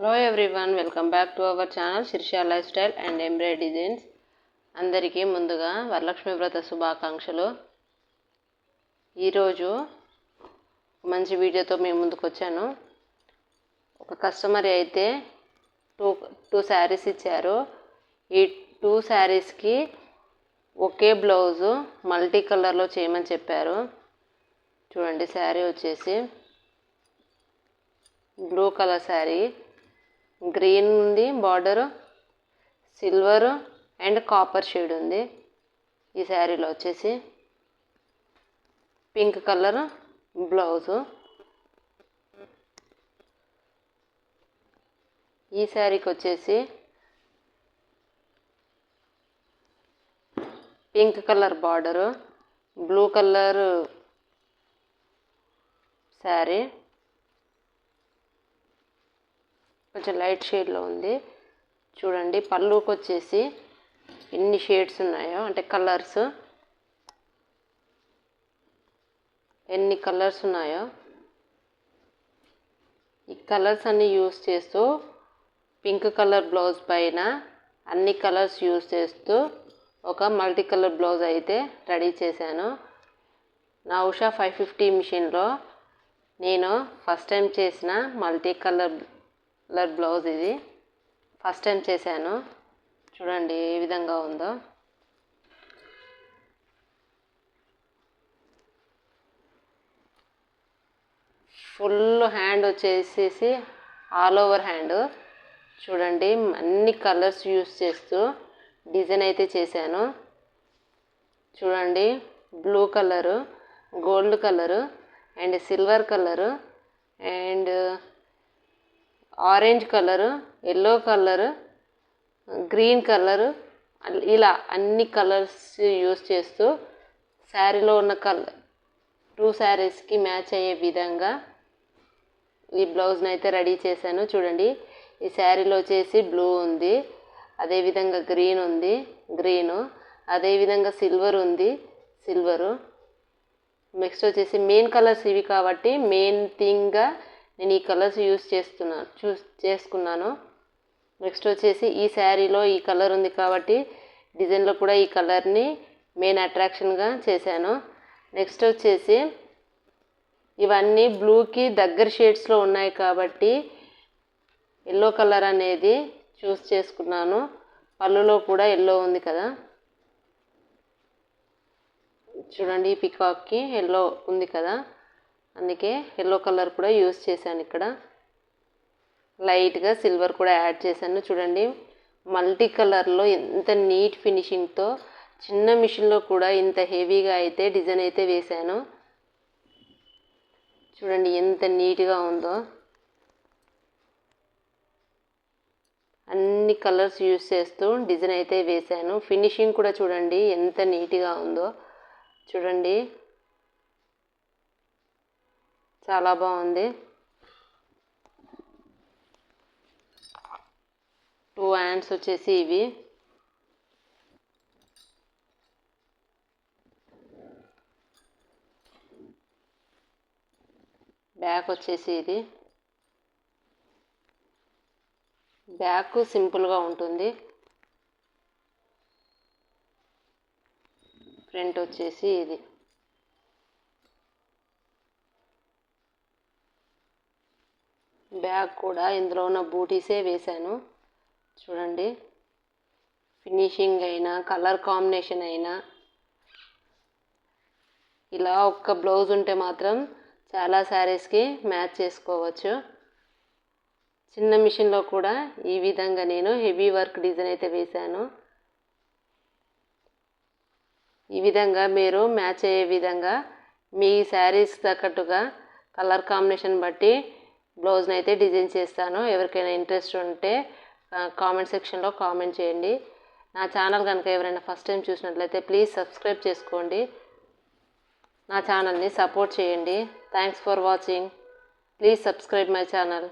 Hello everyone, welcome back to our channel Shirsha life style and embroidery designs. అందరికీ ముందుగా వరలక్ష్మి వ్రత శుభాకాంక్షలు. ఈరోజు మంచి వీడియోతో మేము ముందుకు వచ్చాను. ఒక కస్టమర్ అయితే టూ శారీస్ ఇచ్చారు. ఈ 2 శారీస్కి ఒకే బ్లౌజు మల్టీ కలర్లో చేయమని చెప్పారు. చూడండి, శారీ వచ్చేసి బ్లూ కలర్ శారీ, గ్రీన్ ఉంది border, silver and copper shade ఉంది. ఈ శారీలో వచ్చేసి పింక్ కలర్ బ్లౌజు. ఈ శారీకి వచ్చేసి pink colour border, blue colour sari, కొంచెం లైట్ షేడ్లో ఉంది. చూడండి, పళ్ళుకి వచ్చేసి ఎన్ని షేడ్స్ ఉన్నాయో, అంటే ఎన్ని కలర్స్ ఉన్నాయో. ఈ కలర్స్ అన్నీ యూస్ చేస్తూ పింక్ కలర్ బ్లౌజ్ పైన అన్ని కలర్స్ యూస్ చేస్తూ ఒక మల్టీ కలర్ బ్లౌజ్ అయితే రెడీ చేశాను. నా ఉషా 550 మిషన్లో నేను ఫస్ట్ టైం చేసిన మల్టీ కలర్ బ్లౌజ్ ఇది. ఫస్ట్ టైం చేశాను. చూడండి ఏ విధంగా ఉందో. ఫుల్ హ్యాండ్ వచ్చేసేసి ఆల్ ఓవర్ హ్యాండ్. చూడండి, అన్ని కలర్స్ యూస్ చేస్తూ డిజైన్ అయితే చేశాను. చూడండి, blue colour, gold colour and silver colour and orange colour, yellow colour, green colour, ఇలా అన్ని కలర్స్ యూస్ చేస్తూ శారీలో ఉన్న 2 శారీస్కి మ్యాచ్ అయ్యే విధంగా ఈ బ్లౌజ్ని అయితే రెడీ చేశాను. చూడండి, ఈ శారీలో వచ్చేసి బ్లూ ఉంది, అదేవిధంగా గ్రీన్ ఉంది, గ్రీను, అదేవిధంగా సిల్వర్ ఉంది, సిల్వరు. నెక్స్ట్ వచ్చేసి మెయిన్ కలర్స్ ఇవి కాబట్టి మెయిన్ థింగ్గా నేను ఈ కలర్స్ చేసుకున్నాను. నెక్స్ట్ వచ్చేసి ఈ శారీలో ఈ కలర్ ఉంది కాబట్టి డిజైన్లో కూడా ఈ కలర్ని మెయిన్ అట్రాక్షన్గా చేశాను. నెక్స్ట్ వచ్చేసి ఇవన్నీ బ్లూకి దగ్గర షేడ్స్లో ఉన్నాయి కాబట్టి ఎల్లో కలర్ అనేది చూస్ చేసుకున్నాను. పళ్ళులో కూడా ఎల్లో ఉంది కదా. చూడండి, ఈ పికాక్కి ఎల్లో ఉంది కదా, అందుకే ఎల్లో కలర్ కూడా యూస్ చేశాను. ఇక్కడ లైట్గా సిల్వర్ కూడా యాడ్ చేశాను. చూడండి, మల్టీ కలర్లో ఎంత నీట్ ఫినిషింగ్తో చిన్న మిషన్లో కూడా ఇంత హెవీగా అయితే డిజైన్ అయితే వేశాను. చూడండి ఎంత నీట్గా ఉందో. అన్ని కలర్స్ యూస్ చేస్తూ డిజైన్ అయితే వేశాను. ఫినిషింగ్ కూడా చూడండి ఎంత నీట్గా ఉందో. చూడండి, చాలా బాగుంది. 2 హ్యాండ్స్ వచ్చేసి ఇవి. బ్యాక్ వచ్చేసి ఇది. బ్యాక్ సింపుల్గా ఉంటుంది. ఫ్రంట్ వచ్చేసి ఇది. బ్యాగ్ కూడా ఇందులో ఉన్న బూటీసే వేశాను. చూడండి, ఫినిషింగ్ అయినా కలర్ కాంబినేషన్ అయినా ఇలా ఒక్క బ్లౌజ్ ఉంటే మాత్రం చాలా శారీస్కి మ్యాచ్ చేసుకోవచ్చు. చిన్న మిషన్లో కూడా ఈ విధంగా నేను హెవీ వర్క్ డిజైన్ అయితే వేశాను. ఈ విధంగా మీరు మ్యాచ్ అయ్యే విధంగా మీ శారీస్ తగ్గట్టుగా కలర్ కాంబినేషన్ బట్టి బ్లౌజ్ని అయితే డిజైన్ చేస్తాను. ఎవరికైనా ఇంట్రెస్ట్ ఉంటే కామెంట్ సెక్షన్లో కామెంట్ చేయండి. నా ఛానల్ కనుక ఎవరైనా ఫస్ట్ టైం చూసినట్లయితే ప్లీజ్ సబ్స్క్రైబ్ చేసుకోండి. నా ఛానల్ని సపోర్ట్ చేయండి. Thanks for watching. Please subscribe my channel.